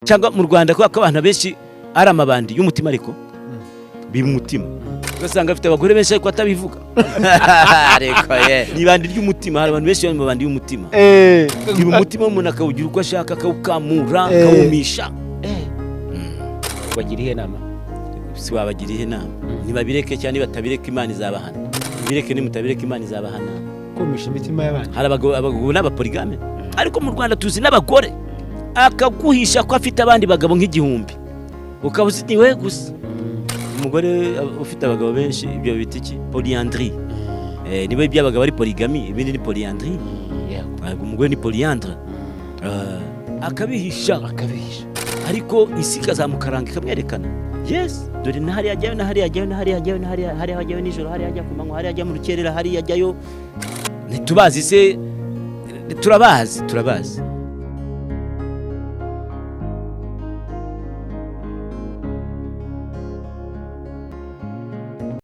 cyangwa mu Rwanda ko abantu benshi ari amabandi y'umutima ariko b'umutima ugasanga afite abagore benshi ariko atabivuga ariko nibandi ry'umutima hari abantu benshi b'amabandi y'umutima umutima w'umuntu akawugira uko ashaka akawukamura akawumisha bagiriye nama si wabagiriye nama nibabireke cyane batabireka Imana izabahana bireke nimutabireka Imana izabahana kumisha imitima y'abantu hari abagabo n'abapoligame ariko mu Rwanda tuzi n'abagore akaguhisha ko afite abandi bagabo nk'igihumbi ukabuzi ni we gusa umugore ufite abagabo benshi ibyo bita iki polyandrie niba iby'abagabo ari polygamy ibindi ni polyandrie umugore ni polyandre akabihisha ariko isi kazamukaranga ikamwerekana yes dore nahari yajyayo nahari yajyayo nijoro hari yajya ku manywa hari yajya mu rukerera hari yajyayo ntitubazi se turabazi